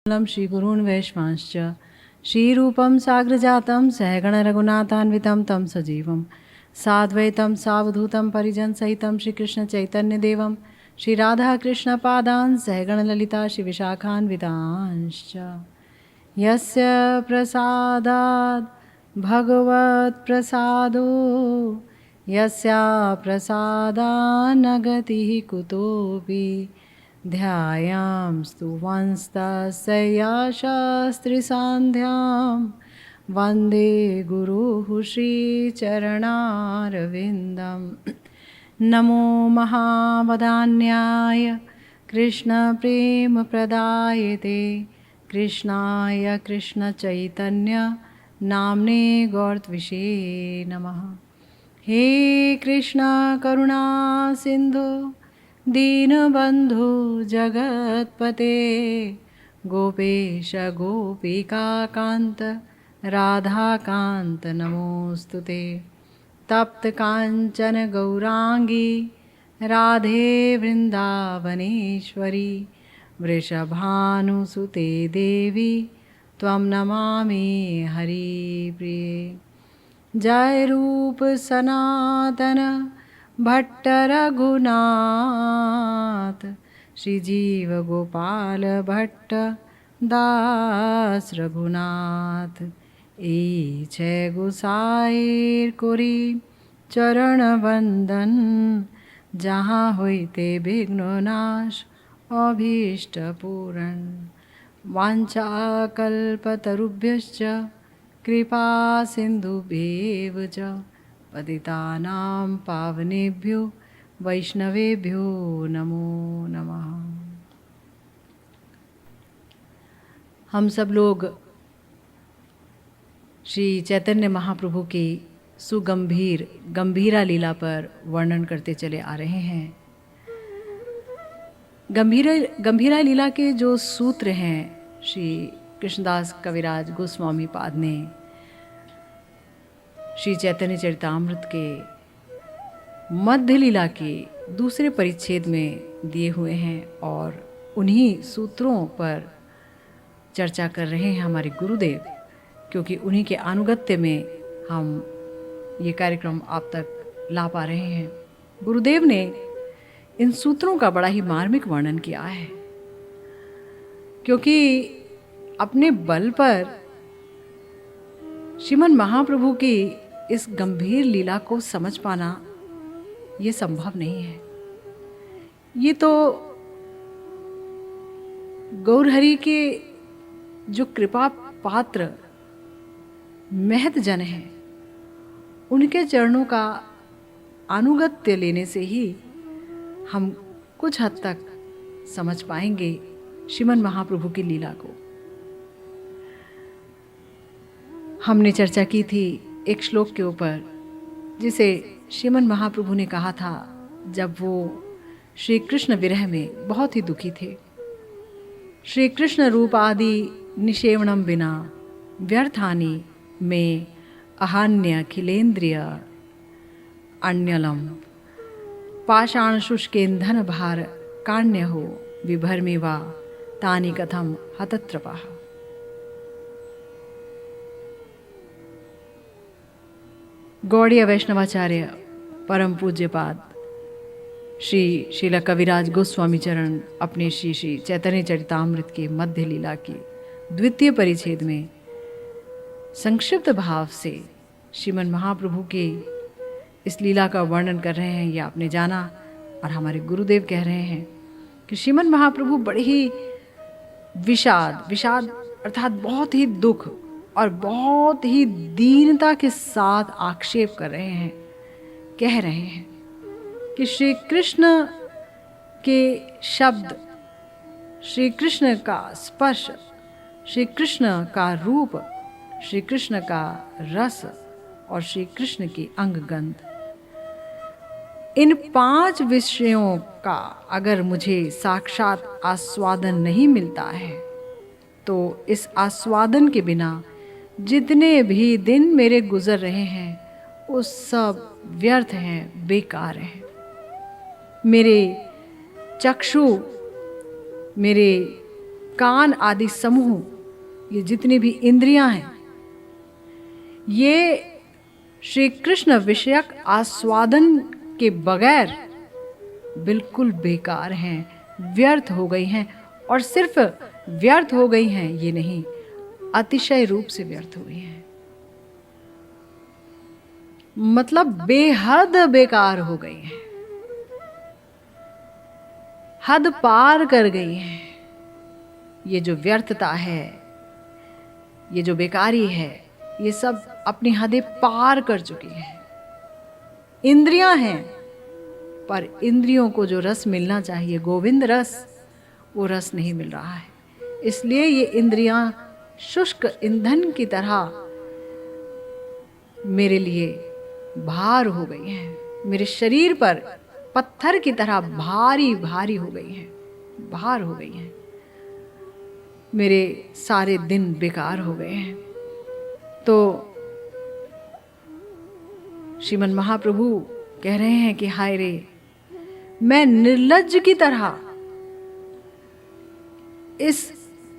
श्रीगुरून् वैष्णवांश्च श्रीरूपं साग्रजातं सहगणरघुनाथान्वितं तं सजीवं साद्वैतं सावधूतं परिजनसहितं श्रीकृष्णचैतन्यदेवं श्रीराधाकृष्णपादान् सहगणललिता श्रीविशाखान्वितांश्च यस्य प्रसादात् भगवत्प्रसादो यस्या प्रसादान्न गतिः कुतोऽपि ध्यायां स्तुवंस्तस्या शास्त्रीसान्ध्यां वन्दे गुरुः श्रीचरणारविन्दं नमो महावदान्याय कृष्णप्रेमप्रदायते कृष्णाय कृष्णचैतन्य नाम्ने गौरत्विषे नमः। हे कृष्ण करुणा सिन्धु दीनबन्धु जगत्पते गोपेश गोपिकान्त राधाकान्त नमोस्तुते। तप्त काञ्चन गौरांगी राधे वृन्दावनेश्वरी वृषभानुसुते देवी त्वं नमामि हरिप्रिये। जय रूप सनातन भट्ट रघुनाथ श्रीजीव गोपाल भट्ट दास रघुनाथ এই গোসাইর করি চরণ বন্দন যাহা হইতে বিঘ্ন নাশ অভীষ্ট পূরণ वाञ्छाकल्पतरुभ्यश्च कृपा सिन्धुभ्येव च पतितानां पावनेभ्यो वैष्णवेभ्यो नमो नमः। हम सब लोग श्री चैतन्य महाप्रभु की गंभीरा लीला पर वर्णन करते चले आ रहे हैं। गंभीरा लीला के जो सूत्र हैं श्री कृष्णदास कविराज गोस्वामी पाद ने श्री चैतन्य चरितामृत के मध्य लीला के दूसरे परिच्छेद में दिए हुए हैं और उन्हीं सूत्रों पर चर्चा कर रहे हैं हमारे गुरुदेव, क्योंकि उन्हीं के अनुगत्य में हम ये कार्यक्रम आप तक ला पा रहे हैं। गुरुदेव ने इन सूत्रों का बड़ा ही मार्मिक वर्णन किया है, क्योंकि अपने बल पर श्रीमन महाप्रभु की इस गंभीर लीला को समझ पाना ये संभव नहीं है। ये तो गौरहरि के जो कृपा पात्र महत जन हैं, उनके चरणों का अनुगत्य लेने से ही हम कुछ हद तक समझ पाएंगे श्रीमन महाप्रभु की लीला को। हमने चर्चा की थी एक श्लोक के ऊपर, जिसे श्रीमन महाप्रभु ने कहा था जब वो श्री कृष्ण विरह में बहुत ही दुखी थे। श्री कृष्ण रूप आदि निषेवणम बिना व्यर्थानि में अहान्य खिलेन्द्रिय अन्यलम पाषाण शुष्केन्धन भार काण्य हो विभर्मि वा तानि कथम हतत्रपः। गौड़ीय वैष्णवाचार्य परम पूज्यपाद श्री श्रील कविराज गोस्वामी चरण अपने श्री श्री चैतन्य चरितामृत के मध्य लीला की द्वितीय परिच्छेद में संक्षिप्त भाव से श्रीमन महाप्रभु के इस लीला का वर्णन कर रहे हैं। ये आपने जाना, और हमारे गुरुदेव कह रहे हैं कि श्रीमन महाप्रभु बड़े ही विषाद अर्थात बहुत ही दुख और बहुत ही दीनता के साथ आक्षेप कर रहे हैं, कह रहे हैं कि श्री कृष्ण के शब्द, श्री कृष्ण का स्पर्श, श्री कृष्ण का रूप, श्री कृष्ण का रस और श्री कृष्ण की अंगगंध, इन 5 विषयों का अगर मुझे साक्षात आस्वादन नहीं मिलता है तो इस आस्वादन के बिना जितने भी दिन मेरे गुजर रहे हैं वो सब व्यर्थ हैं, बेकार हैं। मेरे चक्षु, मेरे कान आदि समूह, ये जितनी भी इंद्रियां हैं, ये श्री कृष्ण विषयक आस्वादन के बगैर बिल्कुल बेकार हैं, व्यर्थ हो गई हैं। और सिर्फ व्यर्थ हो गई हैं ये नहीं, अतिशय रूप से व्यर्थ हुई हैं, मतलब बेहद बेकार हो गई हैं, हद पार कर गई हैं। ये जो व्यर्थता है, ये जो बेकारी है, ये सब अपनी हदें पार कर चुकी हैं। इंद्रियां हैं, पर इंद्रियों को जो रस मिलना चाहिए, गोविंद रस, वो रस नहीं मिल रहा है। इसलिए ये इंद्रियां शुष्क ईंधन की तरह मेरे लिए भार हो गई हैं, मेरे शरीर पर पत्थर की तरह भारी भारी हो गई हैं, भार हो गई हैं। मेरे सारे दिन बेकार हो गए हैं। तो श्रीमन महाप्रभु कह रहे हैं कि हाय रे, मैं निर्लज्ज की तरह इस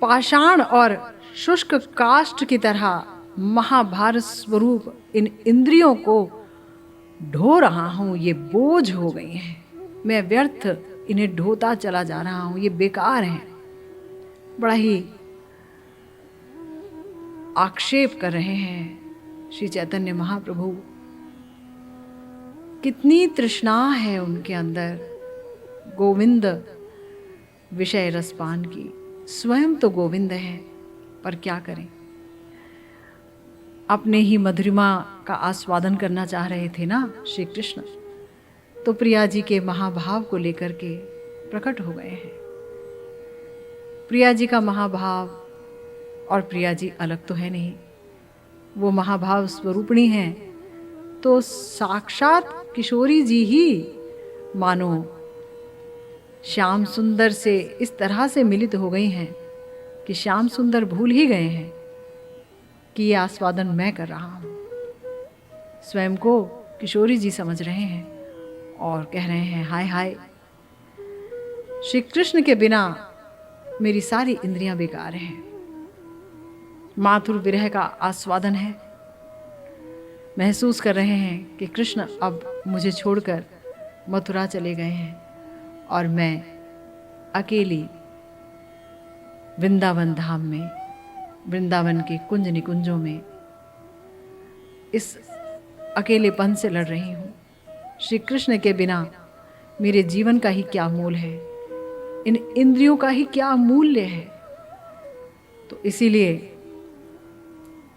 पाषाण और शुष्क काष्ठ की तरह महाभारत स्वरूप इन इंद्रियों को ढो रहा हूं। ये बोझ हो गई हैं, मैं व्यर्थ इन्हें ढोता चला जा रहा हूं, ये बेकार हैं। बड़ा ही आक्षेप कर रहे हैं श्री चैतन्य महाप्रभु। कितनी तृष्णा है उनके अंदर गोविंद विषय रसपान की। स्वयं तो गोविंद है, पर क्या करें, अपने ही मधुरिमा का आस्वादन करना चाह रहे थे ना श्री कृष्ण, तो प्रिया जी के महाभाव को लेकर के प्रकट हो गए हैं। प्रिया जी का महाभाव, और प्रिया जी अलग तो है नहीं, वो महाभाव स्वरूपिणी हैं, तो साक्षात किशोरी जी ही मानो श्याम सुंदर से इस तरह से मिलित हो गई हैं कि श्याम सुंदर भूल ही गए हैं कि ये आस्वादन मैं कर रहा हूँ। स्वयं को किशोरी जी समझ रहे हैं और कह रहे हैं हाय हाय, श्री कृष्ण के बिना मेरी सारी इंद्रियां बेकार हैं। माथुर विरह का आस्वादन है, महसूस कर रहे हैं कि कृष्ण अब मुझे छोड़कर मथुरा चले गए हैं और मैं अकेली वृंदावन धाम में, वृंदावन के कुंज निकुंजों में इस अकेलेपन से लड़ रही हूँ। श्री कृष्ण के बिना मेरे जीवन का ही क्या मूल है, इन इंद्रियों का ही क्या मूल्य है। तो इसीलिए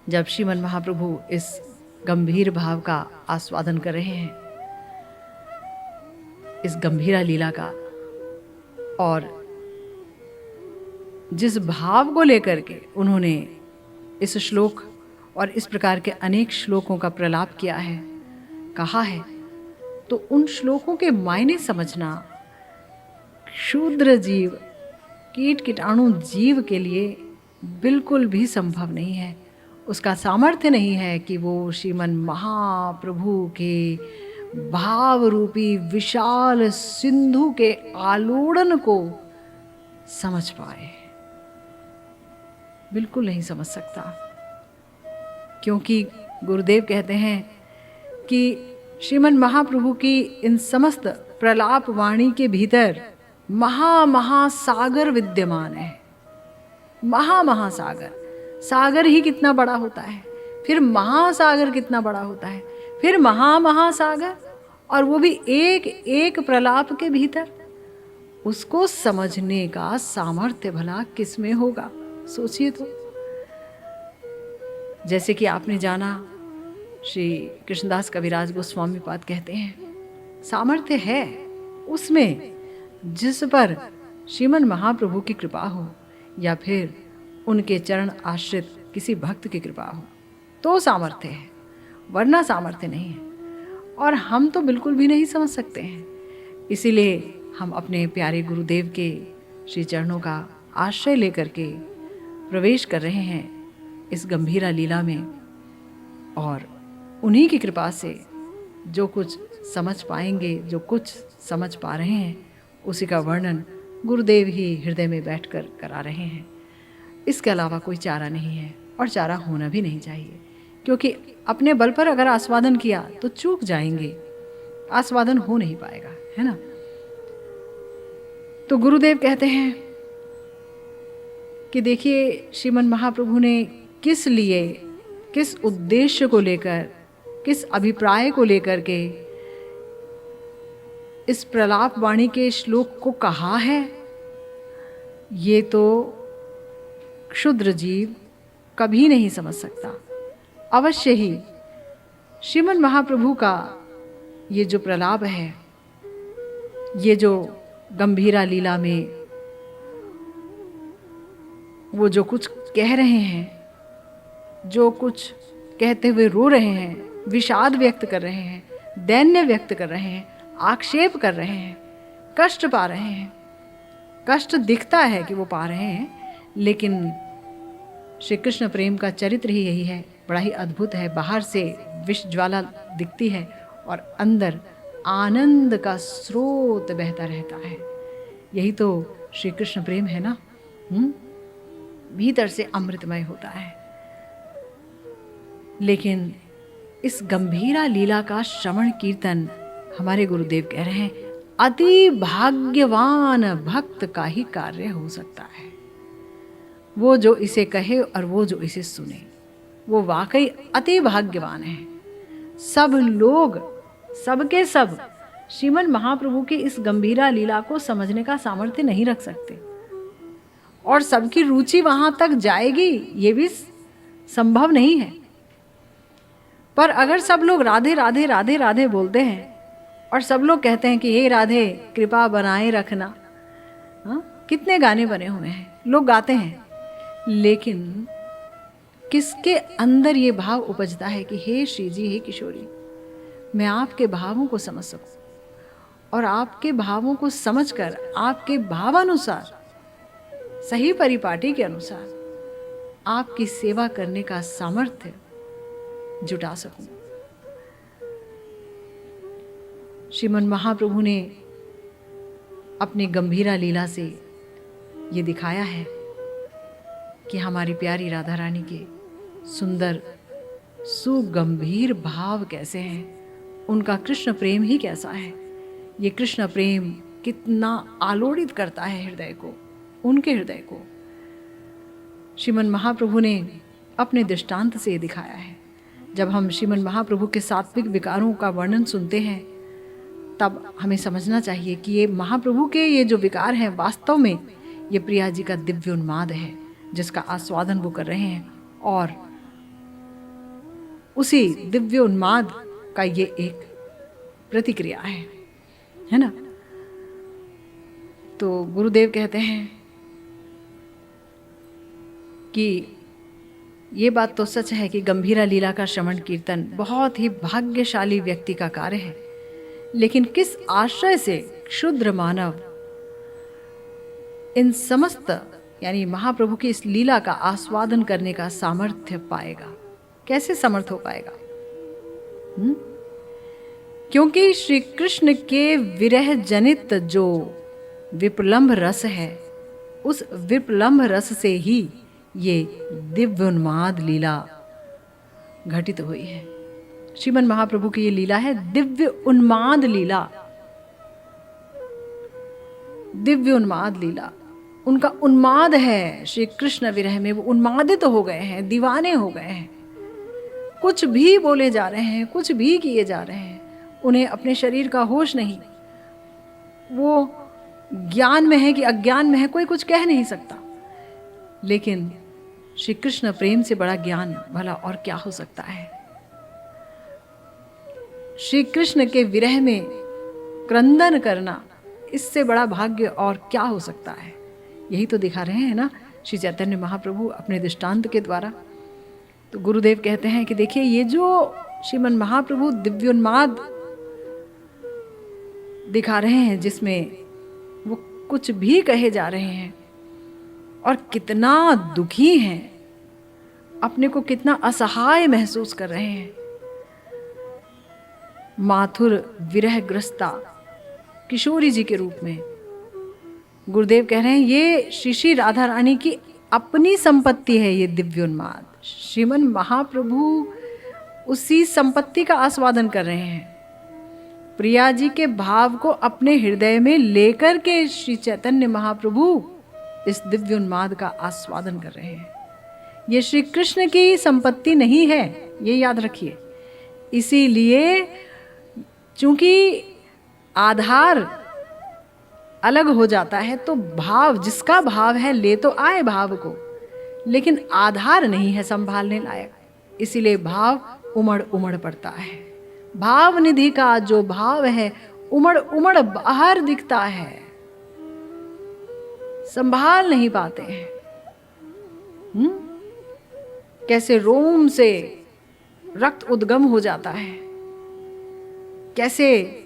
जब श्रीमन महाप्रभु इस गंभीर भाव का आस्वादन कर रहे हैं, इस गंभीरा लीला का, और जिस भाव को लेकर के उन्होंने इस श्लोक और इस प्रकार के अनेक श्लोकों का प्रलाप किया है, कहा है, तो उन श्लोकों के मायने समझना क्षुद्र जीव, कीट कीटाणु जीव के लिए बिल्कुल भी संभव नहीं है। उसका सामर्थ्य नहीं है कि वो श्रीमन महाप्रभु के भाव रूपी विशाल सिंधु के आलोड़न को समझ पाए, बिल्कुल नहीं समझ सकता। क्योंकि गुरुदेव कहते हैं कि श्रीमन महाप्रभु की इन समस्त प्रलाप वाणी के भीतर महासागर विद्यमान है। महासागर, सागर ही कितना बड़ा होता है, फिर महासागर कितना बड़ा होता है, फिर महासागर, और वो भी एक एक प्रलाप के भीतर। उसको समझने का सामर्थ्य भला किसमें होगा, सोचिए तो। जैसे कि आपने जाना, श्री कृष्णदास कविराज गोस्वामी पाद कहते हैं, सामर्थ्य है उसमें जिस पर श्रीमन महाप्रभु की कृपा हो या फिर उनके चरण आश्रित किसी भक्त की कृपा हो, तो सामर्थ्य है, वरना सामर्थ्य नहीं है। और हम तो बिल्कुल भी नहीं समझ सकते हैं। इसीलिए हम अपने प्यारे गुरुदेव के श्री चरणों का आश्रय लेकर के प्रवेश कर रहे हैं इस गंभीरा लीला में, और उन्हीं की कृपा से जो कुछ समझ पाएंगे, जो कुछ समझ पा रहे हैं, उसी का वर्णन गुरुदेव ही हृदय में बैठकर करा रहे हैं। इसके अलावा कोई चारा नहीं है और चारा होना भी नहीं चाहिए, क्योंकि अपने बल पर अगर आस्वादन किया तो चूक जाएंगे, आस्वादन हो नहीं पाएगा, है ना। तो गुरुदेव कहते हैं कि देखिए श्रीमन महाप्रभु ने किस लिए, किस उद्देश्य को लेकर, किस अभिप्राय को लेकर के इस प्रलाप वाणी के श्लोक को कहा है, ये तो क्षुद्र जीव कभी नहीं समझ सकता। अवश्य ही श्रीमन महाप्रभु का ये जो प्रलाप है, ये जो गंभीरा लीला में वो जो कुछ कह रहे हैं, जो कुछ कहते हुए रो रहे हैं, विषाद व्यक्त कर रहे हैं, दैन्य व्यक्त कर रहे हैं, आक्षेप कर रहे हैं, कष्ट पा रहे हैं, कष्ट दिखता है कि वो पा रहे हैं, लेकिन श्री कृष्ण प्रेम का चरित्र ही यही है, बड़ा ही अद्भुत है। बाहर से विष ज्वाला दिखती है और अंदर आनंद का स्रोत बहता रहता है। यही तो श्री कृष्ण प्रेम है ना। भीतर से अमृतमय होता है। लेकिन इस गंभीरा लीला का श्रवण कीर्तन हमारे गुरुदेव कह रहे हैं अति भाग्यवान भक्त का ही कार्य हो सकता है। वो जो इसे कहे और वो जो इसे सुने, वो वाकई अति भाग्यवान है। सब लोग, सबके सब श्रीमन महाप्रभु की इस गंभीरा लीला को समझने का सामर्थ्य नहीं रख सकते, और सबकी रुचि वहां तक जाएगी ये भी संभव नहीं है। पर अगर सब लोग राधे राधे राधे राधे बोलते हैं और सब लोग कहते हैं कि हे राधे कृपा बनाए रखना, कितने गाने बने हुए हैं, लोग गाते हैं, लेकिन किसके अंदर ये भाव उपजता है कि हे श्री जी, हे किशोरी, मैं आपके भावों को समझ सकूं और आपके भावों को समझकर आपके भावानुसार, सही परिपाटी के अनुसार आपकी सेवा करने का सामर्थ्य जुटा सकूं। श्रीमन महाप्रभु ने अपनी गंभीरा लीला से ये दिखाया है कि हमारी प्यारी राधा रानी के सुंदर सुगंभीर भाव कैसे हैं, उनका कृष्ण प्रेम ही कैसा है। ये कृष्ण प्रेम कितना आलोड़ित करता है हृदय को, उनके हृदय को। श्रीमन महाप्रभु ने अपने दृष्टांत से दिखाया है। जब हम श्रीमन महाप्रभु के सात्विक विकारों का वर्णन सुनते हैं, तब हमें समझना चाहिए कि ये महाप्रभु के ये जो विकार हैं, वास्तव में ये प्रिया जी का दिव्य उन्माद है, जिसका आस्वादन वो कर रहे हैं, और उसी दिव्य उन्माद का ये एक प्रतिक्रिया है ना। तो गुरुदेव कहते हैं कि ये बात तो सच है कि गंभीरा लीला का श्रवण कीर्तन बहुत ही भाग्यशाली व्यक्ति का कार्य है, लेकिन किस आश्रय से क्षुद्र मानव इन समस्त यानी महाप्रभु की इस लीला का आस्वादन करने का सामर्थ्य पाएगा, कैसे समर्थ हो पाएगा? क्योंकि श्री कृष्ण के विरह जनित जो विप्रलंभ रस है, उस विप्रलंभ रस से ही ये दिव्य उन्माद लीला घटित हुई है। श्रीमन महाप्रभु की ये लीला है दिव्य उन्माद लीला, दिव्य उन्माद लीला। उनका उन्माद है श्री कृष्ण विरह में, वो उन्मादित हो गए हैं, दीवाने हो गए हैं, कुछ भी बोले जा रहे हैं, कुछ भी किए जा रहे हैं, उन्हें अपने शरीर का होश नहीं, वो ज्ञान में है कि अज्ञान में है, कोई कुछ कह नहीं सकता। लेकिन श्री कृष्ण प्रेम से बड़ा ज्ञान भला और क्या हो सकता है। श्री कृष्ण के विरह में क्रंदन करना, इससे बड़ा भाग्य और क्या हो सकता है। यही तो दिखा रहे हैं ना श्री चैतन्य महाप्रभु अपने दृष्टांत के द्वारा। तो गुरुदेव कहते हैं कि देखिए, ये जो श्रीमन महाप्रभु दिव्योन्माद दिखा रहे हैं, जिसमें वो कुछ भी कहे जा रहे हैं और कितना दुखी हैं, अपने को कितना असहाय महसूस कर रहे हैं। माथुर विरहग्रस्ता किशोरी जी के रूप में गुरुदेव कह रहे हैं ये श्री श्री राधा रानी की अपनी संपत्ति है ये दिव्योन्माद। श्रीमन महाप्रभु उसी संपत्ति का आस्वादन कर रहे हैं। प्रिया जी के भाव को अपने हृदय में लेकर के श्री चैतन्य महाप्रभु इस दिव्योन्माद का आस्वादन कर रहे हैं। ये श्री कृष्ण की संपत्ति नहीं है, ये याद रखिए। इसीलिए चूंकि आधार अलग हो जाता है तो भाव, जिसका भाव है ले तो आए भाव को, लेकिन आधार नहीं है संभालने लायक, इसीलिए भाव उमड़ उमड़ पड़ता है। भाव निधि का जो भाव है उमड़ उमड़ बाहर दिखता है, संभाल नहीं पाते हैं। कैसे रोम से रक्त उद्गम हो जाता है, कैसे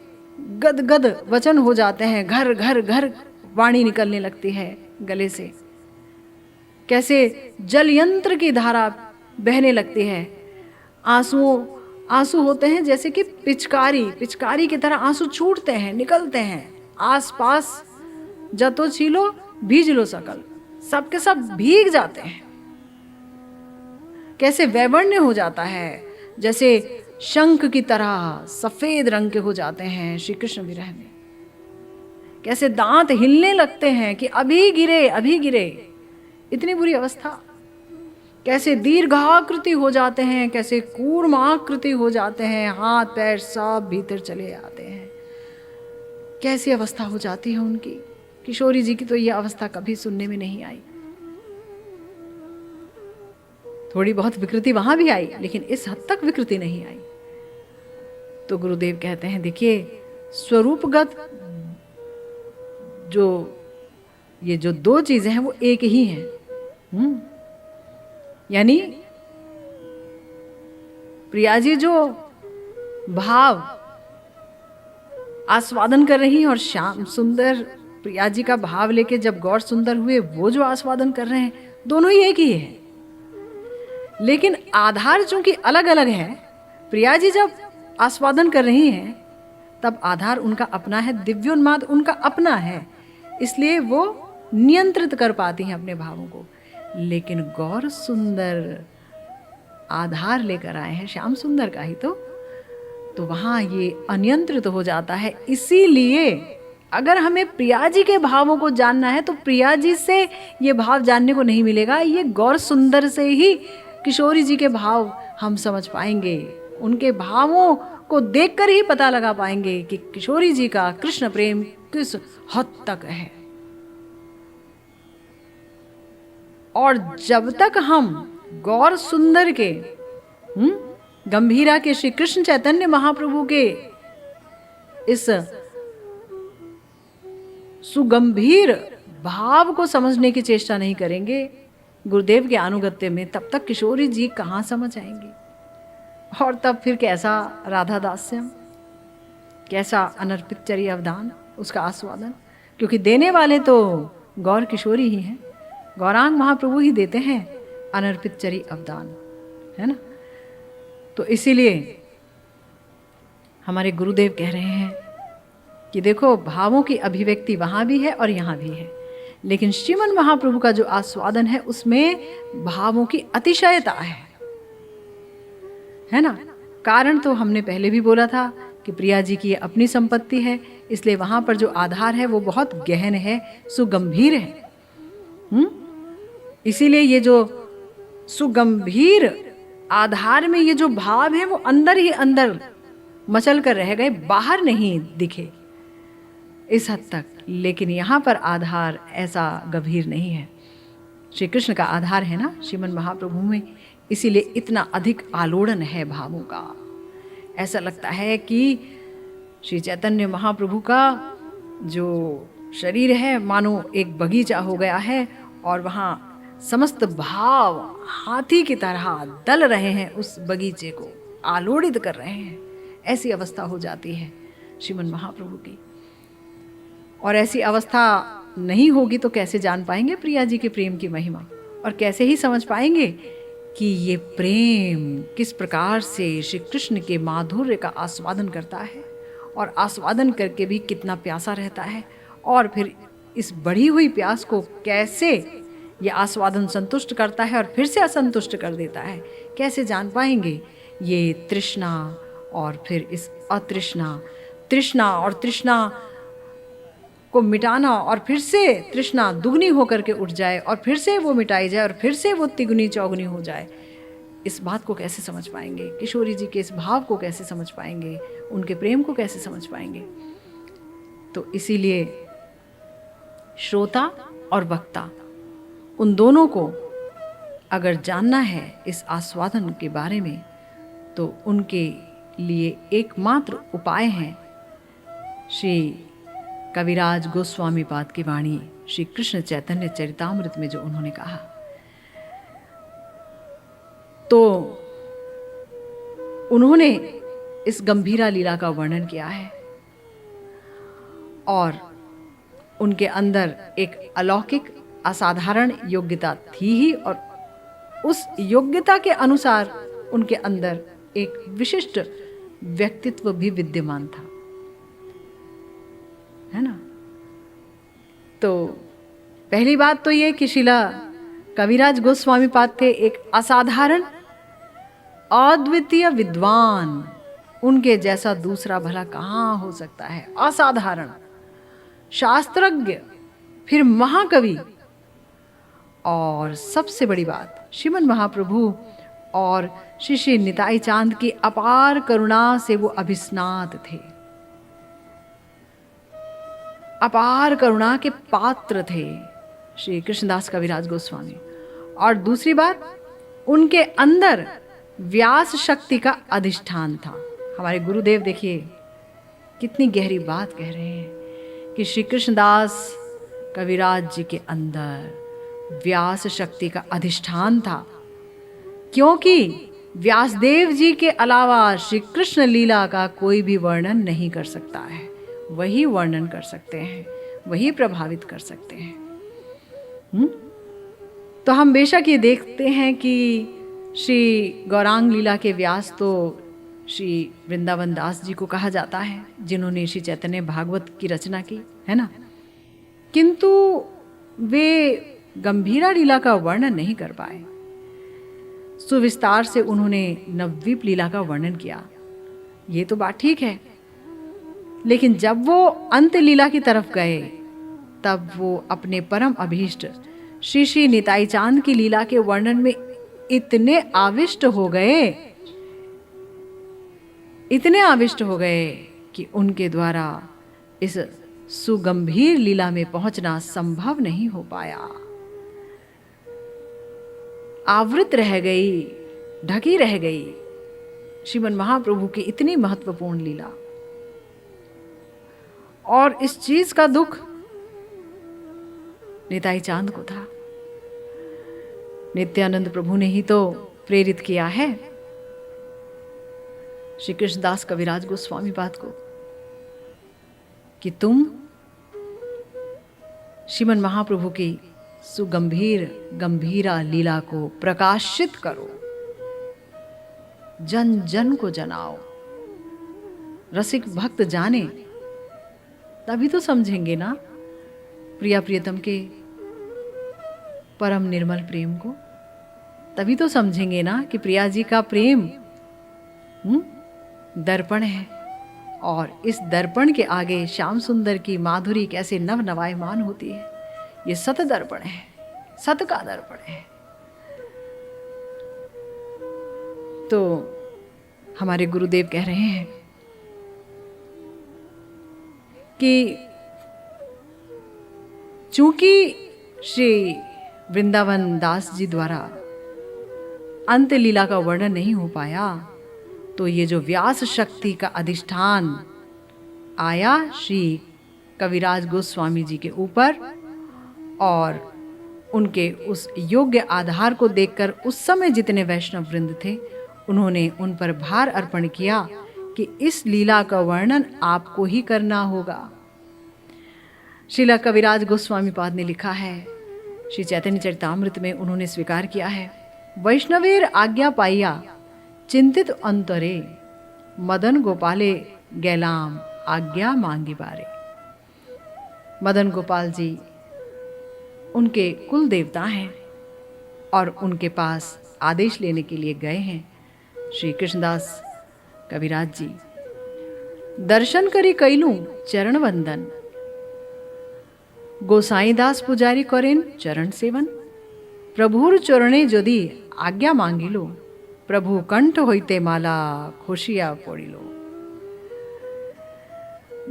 गदगद वचन हो जाते हैं, घर घर घर वाणी निकलने लगती है गले से, कैसे जल यंत्र की धारा बहने लगती है। आंसू होते हैं जैसे कि पिचकारी की तरह आंसू छूटते हैं, निकलते हैं। आसपास जतो छीलो भीज लो सकल, सबके सब भीग जाते हैं। कैसे वैवर्ण्य हो जाता है, जैसे शंख की तरह सफेद रंग के हो जाते हैं श्री कृष्ण विरह में। कैसे दांत हिलने लगते हैं कि अभी गिरे, इतनी बुरी अवस्था। कैसे दीर्घाकृति हो जाते हैं, कैसे कूर्माकृति हो जाते हैं, हाथ पैर सब भीतर चले आते हैं। कैसी अवस्था हो जाती है उनकी। किशोरी जी की तो यह अवस्था कभी सुनने में नहीं आई। थोड़ी बहुत विकृति वहां भी आई, लेकिन इस हद तक विकृति नहीं आई। तो गुरुदेव कहते हैं देखिए, स्वरूपगत ये जो दो चीजें हैं वो एक ही हैं। यानी प्रिया जी जो भाव आस्वादन कर रही हैं और श्याम सुंदर प्रिया जी का भाव लेके जब गौर सुंदर हुए वो जो आस्वादन कर रहे हैं, दोनों ही एक ही है। लेकिन आधार चूंकि अलग अलग है, प्रिया जी जब आस्वादन कर रही हैं तब आधार उनका अपना है, दिव्योन्माद उनका अपना है, इसलिए वो नियंत्रित कर पाती हैं अपने भावों को। लेकिन गौर सुंदर आधार लेकर आए हैं श्याम सुंदर का ही, तो वहां ये अनियंत्रित हो जाता है। इसीलिए अगर हमें प्रिया जी के भावों को जानना है तो प्रिया जी से ये भाव जानने को नहीं मिलेगा, ये गौर सुंदर से ही किशोरी जी के भाव हम समझ पाएंगे। उनके भावों को देखकर ही पता लगा पाएंगे कि किशोरी जी का कृष्ण प्रेम किस हद तक है। और जब तक हम गौर सुंदर के गंभीरा के श्री कृष्ण चैतन्य महाप्रभु के इस सुगंभीर भाव को समझने की चेष्टा नहीं करेंगे गुरुदेव के अनुगत्य में, तब तक किशोरी जी कहाँ समझ आएंगी। और तब फिर कैसा राधा दास्यम, कैसा अनर्पित चरी अवदान, उसका आस्वादन, क्योंकि देने वाले तो गौर किशोरी ही हैं, गौरांग महाप्रभु ही देते हैं अनर्पित चरी अवदान, है ना। तो इसीलिए हमारे गुरुदेव कह रहे हैं कि देखो, भावों की अभिव्यक्ति वहाँ भी है और यहाँ भी है, लेकिन श्रीमन महाप्रभु का जो आस्वादन है उसमें भावों की अतिशयता है ना। कारण तो हमने पहले भी बोला था कि प्रिया जी की ये अपनी संपत्ति है, इसलिए वहाँ पर जो आधार है वो बहुत गहन है, सुगंभीर है। इसीलिए ये जो सुगंभीर आधार में ये जो भाव है वो अंदर ही अंदर मचल कर रह गए, बाहर नहीं दिखे इस हद तक। लेकिन यहाँ पर आधार ऐसा गंभीर नहीं है, श्री कृष्ण का आधार है ना श्रीमन महाप्रभु में, इसीलिए इतना अधिक आलोड़न है भावों का। ऐसा लगता है कि श्री चैतन्य महाप्रभु का जो शरीर है मानो एक बगीचा हो गया है और वहाँ समस्त भाव हाथी की तरह दल रहे हैं, उस बगीचे को आलोड़ित कर रहे हैं। ऐसी अवस्था हो जाती है श्रीमन महाप्रभु की। और ऐसी अवस्था नहीं होगी तो कैसे जान पाएंगे प्रिया जी के प्रेम की महिमा, और कैसे ही समझ पाएंगे कि ये प्रेम किस प्रकार से श्री कृष्ण के माधुर्य का आस्वादन करता है और आस्वादन करके भी कितना प्यासा रहता है, और फिर इस बढ़ी हुई प्यास को कैसे ये आस्वादन संतुष्ट करता है और फिर से असंतुष्ट कर देता है। कैसे जान पाएंगे? ये तृष्णा और फिर इस अतृष्णा, तृष्णा और तृष्णा को मिटाना और फिर से तृष्णा दुगनी होकर के उठ जाए और फिर से वो मिटाई जाए और फिर से वो तिगुनी चौगुनी हो जाए। इस बात को कैसे समझ पाएंगे? किशोरी जी के इस भाव को कैसे समझ पाएंगे? उनके प्रेम को कैसे समझ पाएंगे? तो इसीलिए श्रोता और वक्ता उन दोनों को अगर जानना है इस आस्वादन के बारे में, तो उनके लिए एकमात्र उपाय है श्री कविराज गोस्वामी पाद की वाणी, श्री कृष्ण चैतन्य चरितामृत में जो उन्होंने कहा। तो उन्होंने इस गंभीरा लीला का वर्णन किया है और उनके अंदर एक अलौकिक असाधारण योग्यता थी ही, और उस योग्यता के अनुसार उनके अंदर एक विशिष्ट व्यक्तित्व भी विद्यमान था, है ना। तो पहली बात तो ये कि शिला कविराज गोस्वामी पाद थे एक असाधारण अद्वितीय विद्वान। उनके जैसा दूसरा भला कहाँ हो सकता है? असाधारण शास्त्रज्ञ, फिर महाकवि, और सबसे बड़ी बात श्रीमन महाप्रभु और श्री श्री निताई चांद की अपार करुणा से वो अभिस्नात थे, अपार करुणा के पात्र थे श्री कृष्णदास कविराज गोस्वामी। और दूसरी बात, उनके अंदर व्यास शक्ति का अधिष्ठान था। हमारे गुरुदेव देखिए कितनी गहरी बात कह रहे हैं कि श्री कृष्णदास कविराज जी के अंदर व्यास शक्ति का अधिष्ठान था, क्योंकि व्यासदेव जी के अलावा श्री कृष्ण लीला का कोई भी वर्णन नहीं कर सकता है। वही वर्णन कर सकते हैं, वही प्रभावित कर सकते हैं। तो हम बेशक ये देखते हैं कि श्री गौरांग लीला के व्यास तो श्री वृंदावन दास जी को कहा जाता है, जिन्होंने श्री चैतन्य भागवत की रचना की, है ना। किंतु वे गंभीरा लीला का वर्णन नहीं कर पाए। सुविस्तार से उन्होंने नवद्वीप लीला का वर्णन किया, ये तो बात ठीक है, लेकिन जब वो अंत लीला की तरफ गए तब वो अपने परम अभीष्ट श्री श्री निताई चांद की लीला के वर्णन में इतने आविष्ट हो गए, इतने आविष्ट हो गए कि उनके द्वारा इस सुगंभीर लीला में पहुंचना संभव नहीं हो पाया। आवृत रह गई, ढकी रह गई श्रीमन महाप्रभु की इतनी महत्वपूर्ण लीला। और इस चीज का दुख निताई चांद को था। नित्यानंद प्रभु ने ही तो प्रेरित किया है श्री कृष्णदास कविराज गोस्वामी पाद को कि तुम श्रीमन महाप्रभु की सुगंभीर गंभीरा लीला को प्रकाशित करो, जन जन को जनाओ, रसिक भक्त जाने, तभी तो समझेंगे ना प्रिया प्रियतम के परम निर्मल प्रेम को। तभी तो समझेंगे ना कि प्रिया जी का प्रेम दर्पण है, और इस दर्पण के आगे श्याम सुंदर की माधुरी कैसे नव नवायमान होती है। ये सत दर्पण है, सत का दर्पण है। तो हमारे गुरुदेव कह रहे हैं कि चूंकि श्री वृंदावन दास जी द्वारा अंत लीला का वर्णन नहीं हो पाया, तो ये जो व्यास शक्ति का अधिष्ठान आया श्री कविराज गोस्वामी जी के ऊपर, और उनके उस योग्य आधार को देखकर उस समय जितने वैष्णव वृंद थे, उन्होंने उन पर भार अर्पण किया कि इस लीला का वर्णन आपको ही करना होगा। श्रीला कविराज गोस्वामी पाद ने लिखा है, श्री चैतन्य चरितामृत में उन्होंने स्वीकार किया है, वैष्णवेर आज्ञा पाइया चिंतित अंतरे, मदन गोपाले गैलाम आज्ञा मांगी बारे। मदन गोपाल जी उनके कुल देवता हैं और उनके पास आदेश लेने के लिए गए हैं श्री कृष्णदास कविराज जी। दर्शन करी कैलू चरण वंदन, गोसाईदास पुजारी करें चरण सेवन। प्रभुर चरणे यदि आज्ञा मांगिलो, प्रभु कंठ होइते माला खुशिया पड़िलो।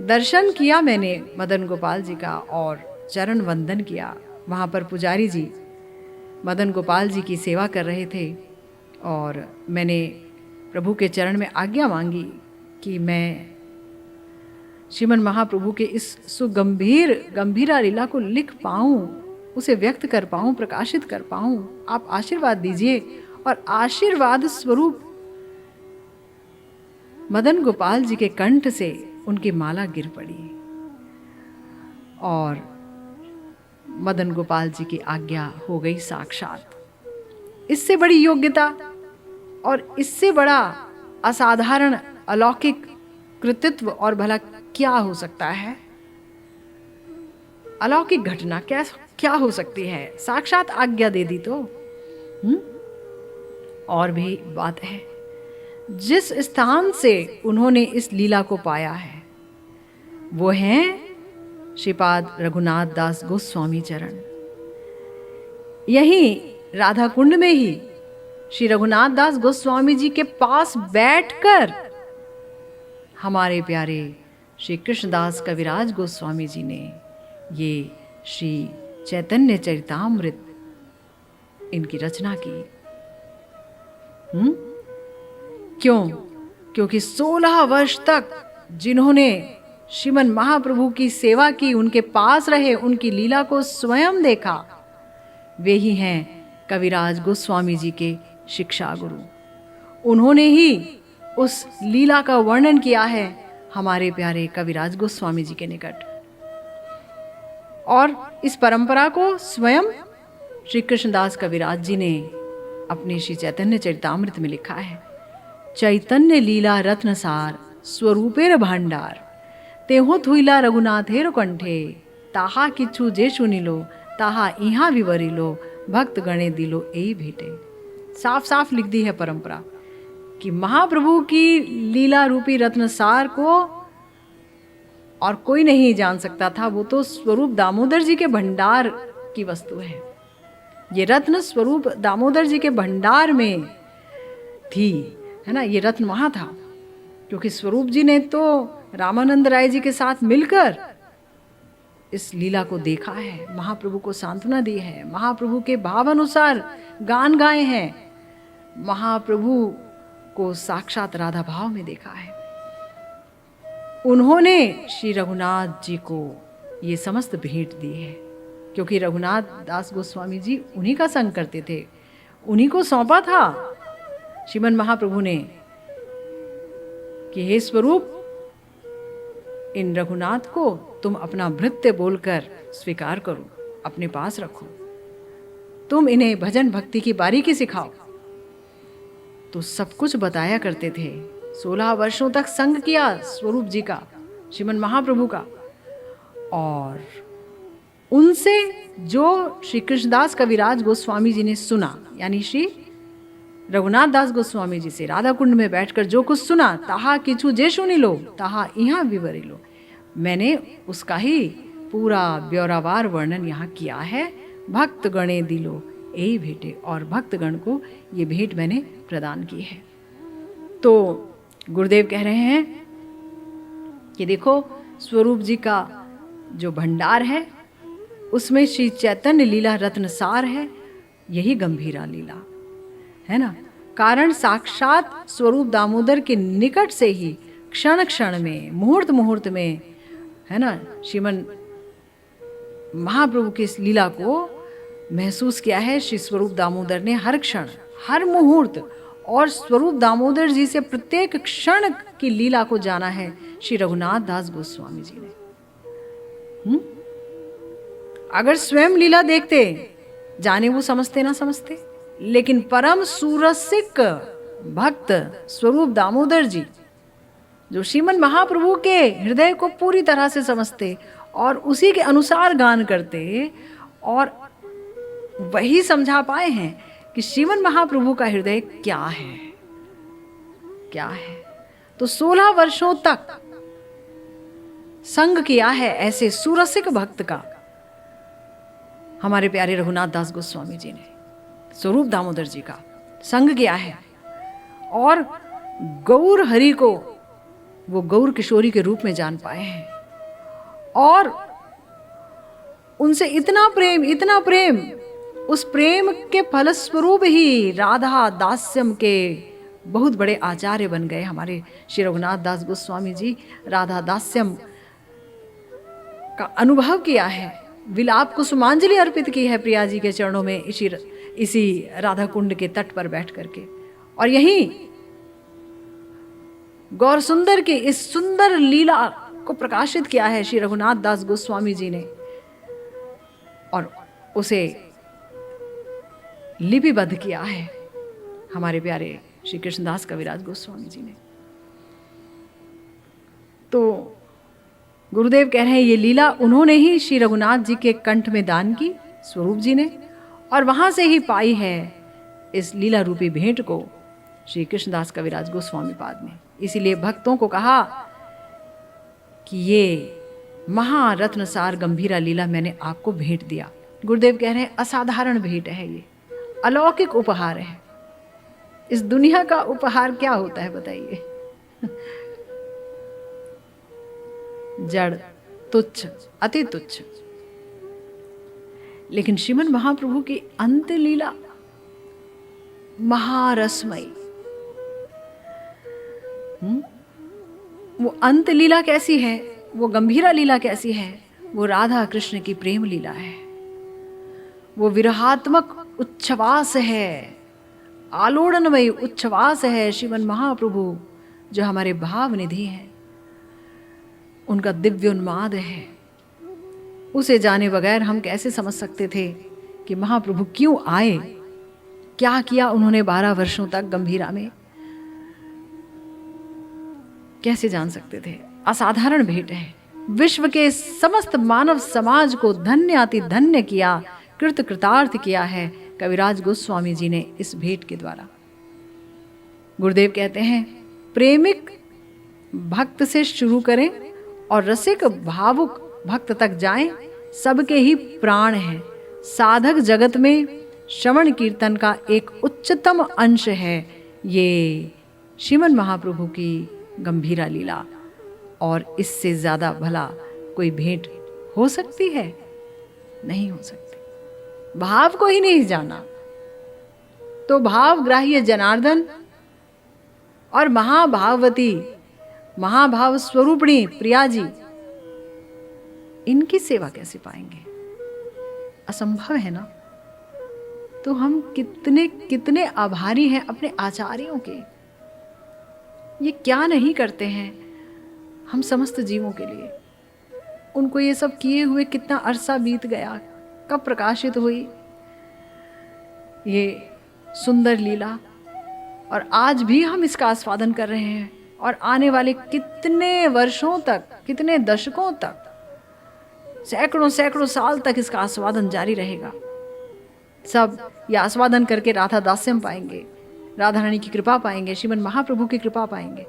दर्शन किया मैंने मदन गोपाल जी का और चरण वंदन किया। वहाँ पर पुजारी जी मदन गोपाल जी की सेवा कर रहे थे और मैंने प्रभु के चरण में आज्ञा मांगी कि मैं श्रीमन महाप्रभु के इस गंभीरा लीला को लिख पाऊँ, उसे व्यक्त कर पाऊँ, प्रकाशित कर पाऊँ। आप आशीर्वाद दीजिए। और आशीर्वाद स्वरूप मदन गोपाल जी के कंठ से उनकी माला गिर पड़ी और मदन गोपाल जी की आज्ञा हो गई साक्षात। इससे बड़ी योग्यता और इससे बड़ा असाधारण अलौकिक कृतित्व और भला क्या हो सकता है? अलौकिक घटना क्या हो सकती है? साक्षात आज्ञा दे दी तो। और भी बात है, जिस स्थान से उन्होंने इस लीला को पाया है वो है श्रीपाद रघुनाथ दास गोस्वामी चरण। यहीं राधा कुंड में ही श्री रघुनाथ दास गोस्वामी जी के पास बैठकर हमारे प्यारे श्री कृष्णदास कविराज गोस्वामी जी ने ये श्री चैतन्य चरितामृत इनकी रचना की। क्यों? क्योंकि 16 वर्ष तक जिन्होंने श्रीमन महाप्रभु की सेवा की, उनके पास रहे, उनकी लीला को स्वयं देखा, वे ही हैं कविराज गोस्वामी जी के शिक्षा गुरु। उन्होंने ही उस लीला का वर्णन किया है हमारे प्यारे कविराज गोस्वामी जी के निकट। और इस परंपरा को स्वयं श्री कृष्णदास कविराज जी ने अपने श्री चैतन्य चरितामृत में लिखा है। चैतन्य लीला रत्नसार स्वरूपेर भांडार, तेहो थुइला रघुनाथेर कंठे, ताहा किछु जे सुनिलो, ताहा इहा विवरिलो, भक्त गणे दिलो ए भेटे। साफ साफ लिख दी है परंपरा कि महाप्रभु की लीला रूपी रत्नसार को और कोई नहीं जान सकता था। वो तो स्वरूप दामोदर जी के भंडार की वस्तु है। ये रत्न स्वरूप दामोदर जी के भंडार में थी, है ना। ये रत्न वहाँ था क्योंकि स्वरूप जी ने तो रामानंद राय जी के साथ मिलकर इस लीला को देखा है, महाप्रभु को सांत्वना दी है, महाप्रभु के भाव अनुसार गान गाए हैं, महाप्रभु को साक्षात राधा भाव में देखा है। उन्होंने श्री रघुनाथ जी को ये समस्त भेंट दी है क्योंकि रघुनाथ दास गोस्वामी जी उन्हीं का संग करते थे, उन्हीं को सौंपा था श्रीमन महाप्रभु ने कि हे स्वरूप, इन रघुनाथ को तुम अपना भृत्य बोलकर स्वीकार करो, अपने पास रखो, तुम इन्हें भजन भक्ति की बारीकी सिखाओ। तो सब कुछ बताया करते थे। 16 वर्षों तक संग किया स्वरूप जी का, श्रीमन महाप्रभु का। और उनसे जो श्री कृष्णदास कविराज गोस्वामी जी ने सुना, यानी श्री रघुनाथ दास गोस्वामी जी से राधा कुंड में बैठकर जो कुछ सुना, ताहा किछु जे सुनी लो, ताहा यहाँ विवरी लो, मैंने उसका ही पूरा ब्यौरावार वर्णन यहाँ किया है। भक्त गणे दिलो यही भेंटे, और भक्तगण को ये भेंट मैंने प्रदान की है। तो गुरुदेव कह रहे हैं कि देखो, स्वरूप जी का जो भंडार है उसमें श्री चैतन्य लीला रत्नसार है, यही गंभीरा लीला है ना। कारण साक्षात स्वरूप दामोदर के निकट से ही क्षण क्षण में, मुहूर्त मुहूर्त में, है ना, श्रीमन महाप्रभु की इस लीला को महसूस किया है श्री स्वरूप दामोदर ने। हर क्षण, हर मुहूर्त, और स्वरूप दामोदर जी से प्रत्येक क्षण की लीला को जाना है श्री रघुनाथ दास गोस्वामी जी ने। अगर स्वयं लीला देखते, जाने वो समझते ना समझते, लेकिन परम सुरसिक भक्त स्वरूप दामोदर जी जो श्रीमन महाप्रभु के हृदय को पूरी तरह से समझते और उसी के अनुसार गान करते और वही समझा पाए हैं कि श्रीमन महाप्रभु का हृदय क्या है, क्या है। तो 16 वर्षों तक संग किया है ऐसे सुरसिक भक्त का हमारे प्यारे रघुनाथ दास गोस्वामी जी ने, स्वरूप दामोदर जी का संग किया है। और गौर हरि को वो गौर किशोरी के रूप में जान पाए हैं, और उनसे इतना प्रेम, इतना प्रेम, उस प्रेम के फलस्वरूप ही राधा दास्यम के बहुत बड़े आचार्य बन गए हमारे श्री रघुनाथ दास गोस्वामी जी। राधा दास्यम का अनुभव किया है, विलाप को सुमांजलि अर्पित की है प्रिया जी के चरणों में, इसी राधा कुंड के तट पर बैठ करके। और यही गौर सुंदर की इस सुंदर लीला को प्रकाशित किया है श्री रघुनाथ दास गोस्वामी जी ने, और उसे लिपिबद्ध किया है हमारे प्यारे श्री कृष्णदास कविराज गोस्वामी जी ने। तो गुरुदेव कह रहे हैं ये लीला उन्होंने ही श्री रघुनाथ जी के कंठ में दान की, स्वरूप जी ने, और वहां से ही पाई है इस लीला रूपी भेंट को श्री कृष्णदास कविराज गोस्वामी पाद ने। इसीलिए भक्तों को कहा कि ये महारत्नसार गंभीरा लीला मैंने आपको भेंट दिया। गुरुदेव कह रहे हैं असाधारण भेंट है, ये अलौकिक उपहार है। इस दुनिया का उपहार क्या होता है बताइए? जड़, तुच्छ, अति तुच्छ। लेकिन श्रीमन महाप्रभु की अंत लीला महारसमयी। वो अंत लीला कैसी है, वो गंभीरा लीला कैसी है? वो राधा कृष्ण की प्रेम लीला है, वो विरहात्मक उच्छ्वास है, आलोड़नमयी उच्छ्वास है। श्रीमन महाप्रभु जो हमारे भाव निधि हैं, उनका दिव्य उन्माद है। उसे जाने बगैर हम कैसे समझ सकते थे कि महाप्रभु क्यों आए, क्या किया उन्होंने 12 वर्षों तक गंभीरा में, कैसे जान सकते थे? असाधारण भेंट है। विश्व के समस्त मानव समाज को धन्य अति धन्य किया, कृत कृतार्थ किया है कविराज गोस्वामी जी ने इस भेंट के द्वारा। गुरुदेव कहते हैं प्रेमिक भक्त से शुरू करें और रसिक भावुक भक्त तक जाएं, सबके ही प्राण हैं। साधक जगत में श्रवण कीर्तन का एक उच्चतम अंश है ये श्रीमन महाप्रभु की गंभीरा लीला, और इससे ज्यादा भला कोई भेंट हो सकती है? नहीं हो सकती। भाव को ही नहीं जाना तो भावग्राह्य जनार्दन और महाभाववती महाभाव स्वरूपिणी प्रिया जी, इनकी सेवा कैसे पाएंगे? असंभव है ना। तो हम कितने कितने आभारी हैं अपने आचार्यों के। ये क्या नहीं करते हैं हम समस्त जीवों के लिए। उनको ये सब किए हुए कितना अरसा बीत गया, कब प्रकाशित हुई ये सुंदर लीला, और आज भी हम इसका आस्वादन कर रहे हैं, और आने वाले कितने वर्षों तक, कितने दशकों तक, सैकड़ों सैकड़ों साल तक इसका आस्वादन जारी रहेगा। सब ये आस्वादन करके राधा दास्यम पाएंगे, राधा रानी की कृपा पाएंगे, श्रीमन महाप्रभु की कृपा पाएंगे।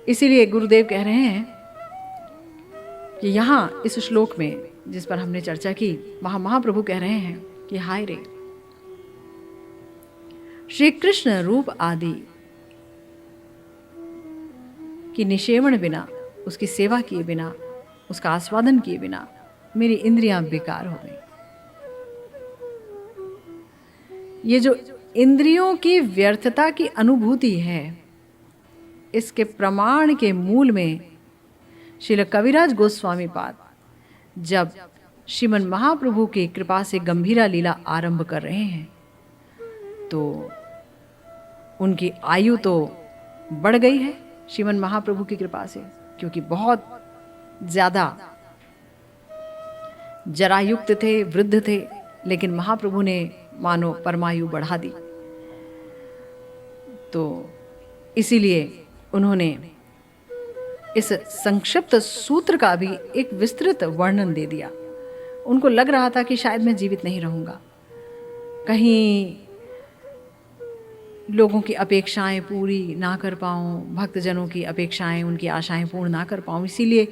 इसीलिए गुरुदेव कह रहे हैं कि यहाँ इस श्लोक में जिस पर हमने चर्चा की, महाप्रभु कह रहे हैं कि हाय रे, श्री कृष्ण रूप आदि की निषेवण बिना, उसकी सेवा किए बिना, उसका आस्वादन किए बिना मेरी इंद्रियां बेकार हो गई। ये जो इंद्रियों की व्यर्थता की अनुभूति है, इसके प्रमाण के मूल में श्रील कविराज गोस्वामी पाद जब श्रीमन महाप्रभु की कृपा से गंभीरा लीला आरंभ कर रहे हैं, तो उनकी आयु तो बढ़ गई है श्रीमन महाप्रभु की कृपा से, क्योंकि बहुत ज्यादा जरायुक्त थे, वृद्ध थे, लेकिन महाप्रभु ने मानो परमायु बढ़ा दी। तो इसीलिए उन्होंने इस संक्षिप्त सूत्र का भी एक विस्तृत वर्णन दे दिया। उनको लग रहा था कि शायद मैं जीवित नहीं रहूँगा, कहीं लोगों की अपेक्षाएं पूरी ना कर पाऊँ, भक्तजनों की अपेक्षाएं, उनकी आशाएं पूर्ण ना कर पाऊँ। इसीलिए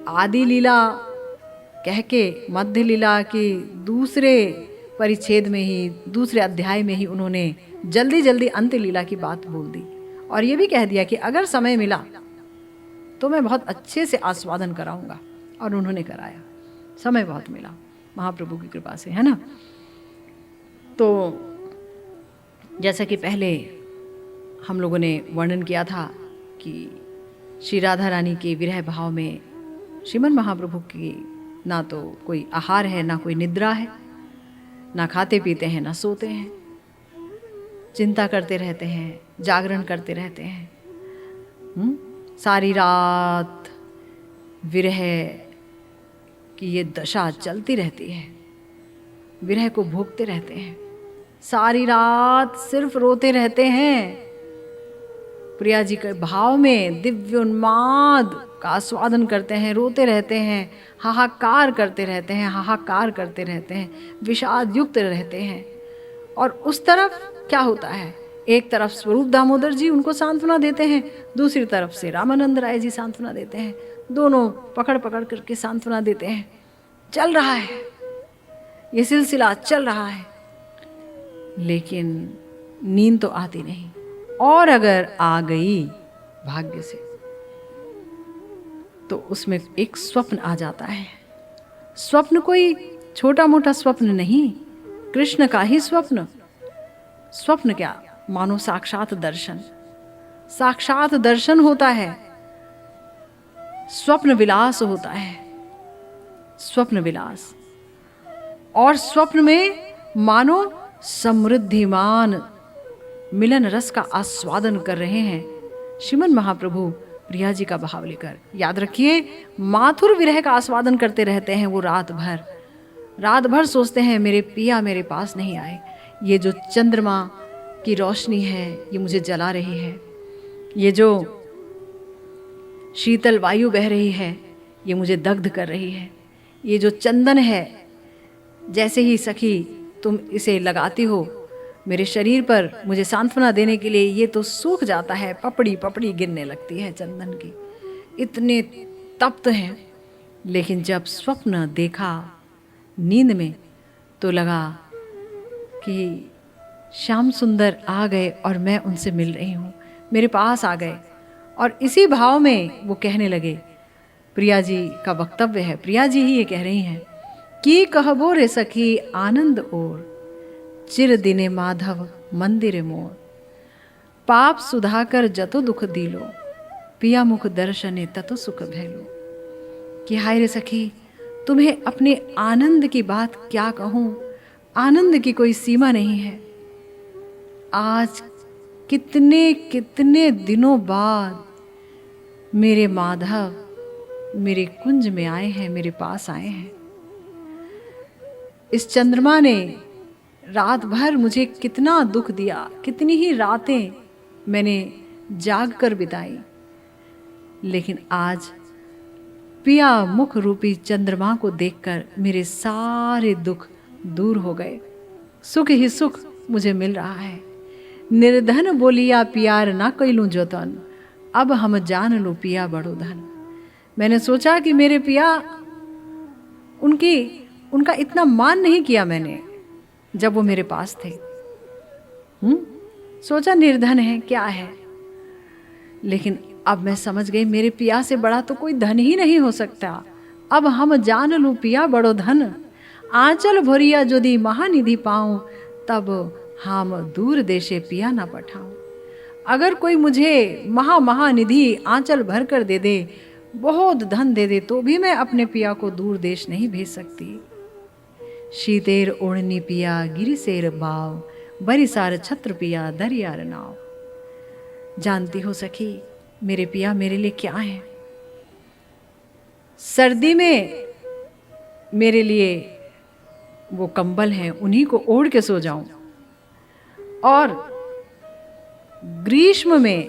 आदि लीला कह के मध्य लीला के दूसरे परिच्छेद में ही, दूसरे अध्याय में ही उन्होंने जल्दी जल्दी अंत लीला की बात बोल दी और ये भी कह दिया कि अगर समय मिला तो मैं बहुत अच्छे से आस्वादन कराऊंगा। और उन्होंने कराया, समय बहुत मिला महाप्रभु की कृपा से, है ना। तो जैसा कि पहले हम लोगों ने वर्णन किया था कि श्री राधा रानी के विरह भाव में श्रीमन महाप्रभु की ना तो कोई आहार है, ना कोई निद्रा है, ना खाते पीते हैं, ना सोते हैं, चिंता करते रहते हैं, जागरण करते रहते हैं। सारी रात विरह की ये दशा चलती रहती है, विरह को भोगते रहते हैं, सारी रात सिर्फ रोते रहते हैं। प्रिया जी के भाव में दिव्य उन्माद का आस्वादन करते हैं, रोते रहते हैं, हाहाकार करते रहते हैं, हाहाकार करते रहते हैं, विषाद युक्त रहते हैं। और उस तरफ क्या होता है, एक तरफ स्वरूप दामोदर जी उनको सांत्वना देते हैं, दूसरी तरफ से रामानंद राय जी सांत्वना देते हैं, दोनों पकड़ पकड़ करके सांत्वना देते हैं। चल रहा है, ये सिलसिला चल रहा है, लेकिन नींद तो आती नहीं। और अगर आ गई भाग्य से तो उसमें एक स्वप्न आ जाता है। स्वप्न कोई छोटा मोटा स्वप्न नहीं, कृष्ण का ही स्वप्न। स्वप्न क्या, मानो साक्षात दर्शन, साक्षात दर्शन होता है, स्वप्न विलास होता है, स्वप्न विलास। और स्वप्न में मानो समृद्धिमान मिलन रस का आस्वादन कर रहे हैं श्रीमन महाप्रभु प्रिया जी का भाव लेकर। याद रखिए, माथुर विरह का आस्वादन करते रहते हैं वो रात भर। रात भर सोचते हैं मेरे पिया मेरे पास नहीं आए, ये जो चंद्रमा की रोशनी है ये मुझे जला रही है, ये जो शीतल वायु बह रही है ये मुझे दग्ध कर रही है, ये जो चंदन है जैसे ही सखी तुम इसे लगाती हो मेरे शरीर पर मुझे सांत्वना देने के लिए, ये तो सूख जाता है, पपड़ी पपड़ी गिरने लगती है चंदन की, इतने तप्त हैं। लेकिन जब स्वप्न देखा नींद में तो लगा कि श्याम सुंदर आ गए और मैं उनसे मिल रही हूँ, मेरे पास आ गए। और इसी भाव में वो कहने लगे, प्रिया जी का वक्तव्य है, प्रिया जी ही ये कह रही हैं कि कहबो रे सखी आनंद ओर, चिर दिने माधव मंदिर मोर, पाप सुधाकर जतो दुख दिलो, पिया मुख दर्शने ततो सुख भैलो। कि हाय रे सखी, तुम्हें अपने आनंद की बात क्या कहूँ, आनंद की कोई सीमा नहीं है। आज कितने कितने दिनों बाद मेरे माधव मेरे कुंज में आए हैं, मेरे पास आए हैं। इस चंद्रमा ने रात भर मुझे कितना दुख दिया, कितनी ही रातें मैंने जाग कर बिताई, लेकिन आज पिया मुख रूपी चंद्रमा को देखकर मेरे सारे दुख दूर हो गए, सुख ही सुख मुझे मिल रहा है। निर्धन बोलिया पियार ना कैलूं जोतन, अब हम जान लो पिया बड़ो धन। मैंने सोचा कि मेरे पिया, उनका इतना मान नहीं किया मैंने जब वो मेरे पास थे। सोचा निर्धन है, क्या है, लेकिन अब मैं समझ गई मेरे पिया से बड़ा तो कोई धन ही नहीं हो सकता। अब हम जान लूं पिया बड़ो धन, आंचल भरिया यदि महानिधि पाऊं, तब हम दूर देशे पिया ना पठाऊं। अगर कोई मुझे महानिधि आंचल भर कर दे दे, बहुत धन दे दे, तो भी मैं अपने पिया को दूर देश नहीं भेज सकती। शीतेर ओढ़नी पिया गिरिसेर बाव, बरिसार छत्र पिया दरियार नाव। जानती हो सखी, मेरे पिया मेरे लिए क्या है। सर्दी में मेरे लिए वो कंबल हैं, उन्हीं को ओढ़ के सो जाऊं, और ग्रीष्म में,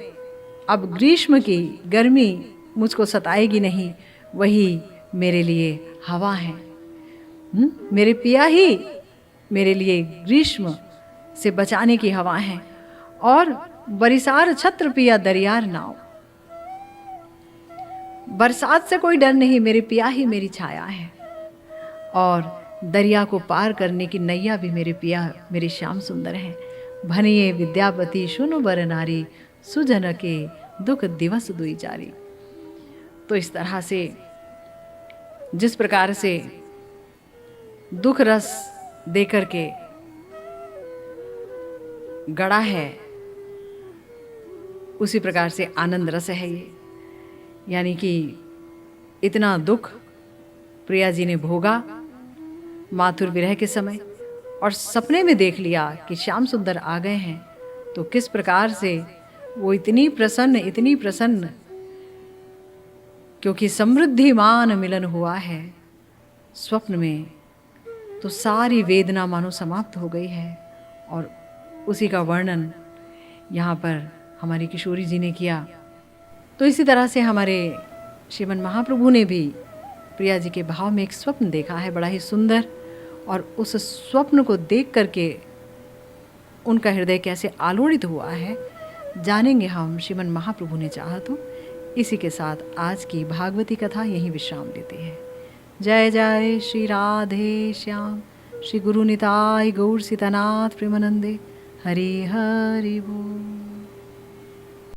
अब ग्रीष्म की गर्मी मुझको सताएगी नहीं, वही मेरे लिए हवा है। मेरे पिया ही मेरे लिए ग्रीष्म से बचाने की हवा है, और बरिसार छत्र पिया दरियार नाव। बरसात से कोई डर नहीं, मेरे पिया ही मेरी छाया है, और दरिया को पार करने की नैया भी मेरे पिया मेरे श्याम सुंदर हैं। भनिए विद्यापति सुनु बर नारी, सुजन के दुख दिवस दुई जारी। तो इस तरह से जिस प्रकार से दुख रस देकर के गड़ा है, उसी प्रकार से आनंद रस है ये। यानी कि इतना दुख प्रिया जी ने भोगा माथुर विरह के समय, और सपने में देख लिया कि श्याम सुंदर आ गए हैं, तो किस प्रकार से वो इतनी प्रसन्न, क्योंकि समृद्धिमान मिलन हुआ है स्वप्न में, तो सारी वेदना मानो समाप्त हो गई है। और उसी का वर्णन यहाँ पर हमारी किशोरी जी ने किया। तो इसी तरह से हमारे श्रीमन महाप्रभु ने भी प्रिया जी के भाव में एक स्वप्न देखा है, बड़ा ही सुंदर, और उस स्वप्न को देख करके उनका हृदय कैसे आलोड़ित हुआ है, जानेंगे हम श्रीमन महाप्रभु ने चाहा तो। इसी के साथ आज की भागवती कथा यहीं विश्राम लेते हैं। जय जय श्री राधे श्याम, श्री गुरु निताय गौर सीतानाथ प्रेमानंदे, हरि हरि बोल।